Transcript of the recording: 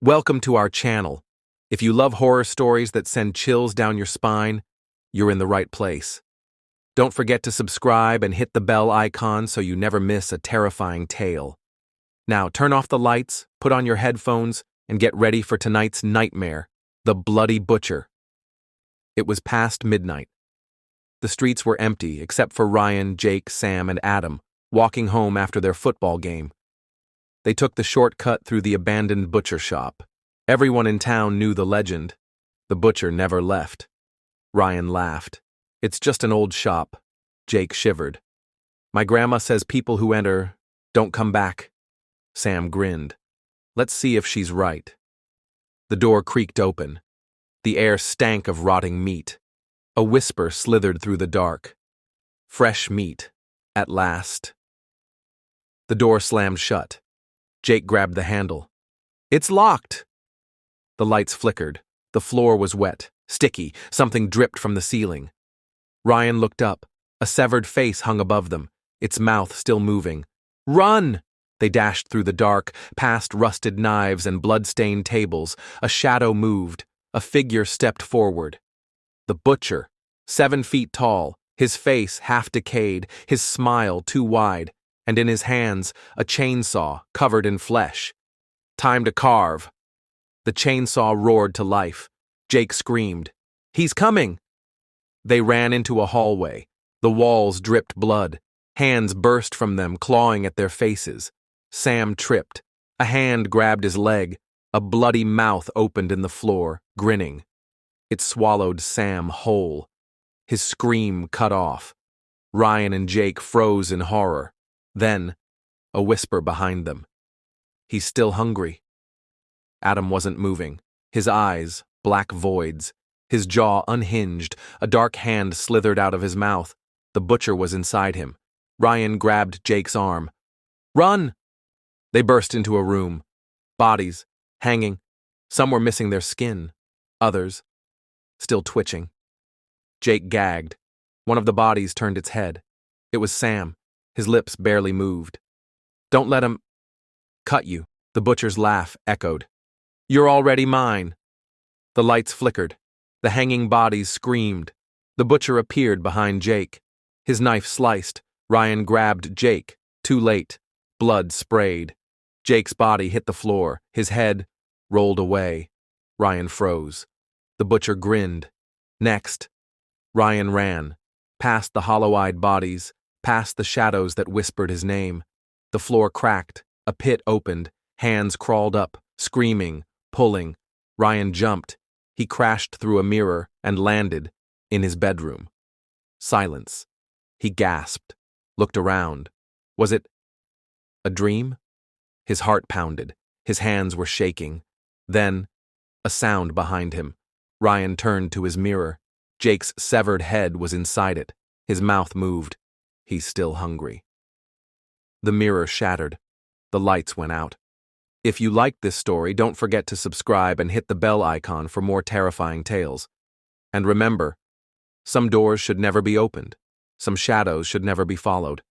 Welcome to our channel. If you love horror stories that send chills down your spine, you're in the right place. Don't forget to subscribe and hit the bell icon so you never miss a terrifying tale. Now turn off the lights, put on your headphones, and get ready for tonight's nightmare, the Bloody Butcher. It was past midnight. The streets were empty except for Ryan, Jake, Sam, and Adam, walking home after their football game. They took the shortcut through the abandoned butcher shop. Everyone in town knew the legend. The butcher never left. Ryan laughed. It's just an old shop. Jake shivered. My grandma says people who enter don't come back. Sam grinned. Let's see if she's right. The door creaked open. The air stank of rotting meat. A whisper slithered through the dark. Fresh meat, at last. The door slammed shut. Jake grabbed the handle. It's locked! The lights flickered. The floor was wet, sticky, something dripped from the ceiling. Ryan looked up. A severed face hung above them, its mouth still moving. Run! They dashed through the dark, past rusted knives and blood-stained tables. A shadow moved. A figure stepped forward. The butcher, 7 feet tall, his face half decayed, his smile too wide, and in his hands, a chainsaw covered in flesh. Time to carve. The chainsaw roared to life. Jake screamed, "He's coming!" They ran into a hallway. The walls dripped blood. Hands burst from them, clawing at their faces. Sam tripped. A hand grabbed his leg. A bloody mouth opened in the floor, grinning. It swallowed Sam whole. His scream cut off. Ryan and Jake froze in horror. Then, a whisper behind them. He's still hungry. Adam wasn't moving. His eyes, black voids. His jaw unhinged. A dark hand slithered out of his mouth. The butcher was inside him. Ryan grabbed Jake's arm. Run! They burst into a room. Bodies, hanging. Some were missing their skin. Others, still twitching. Jake gagged. One of the bodies turned its head. It was Sam. His lips barely moved. Don't let him cut you. The butcher's laugh echoed. You're already mine. The lights flickered. The hanging bodies screamed. The butcher appeared behind Jake. His knife sliced. Ryan grabbed Jake. Too late. Blood sprayed. Jake's body hit the floor. His head rolled away. Ryan froze. The butcher grinned. Next, Ryan ran. Past the hollow-eyed bodies. Past the shadows that whispered his name. The floor cracked. A pit opened. Hands crawled up, screaming, pulling. Ryan jumped. He crashed through a mirror and landed in his bedroom. Silence. He gasped, looked around. Was it a dream? His heart pounded. His hands were shaking. Then, a sound behind him. Ryan turned to his mirror. Jake's severed head was inside it. His mouth moved. He's still hungry. The mirror shattered. The lights went out. If you liked this story, don't forget to subscribe and hit the bell icon for more terrifying tales. And remember, some doors should never be opened. Some shadows should never be followed.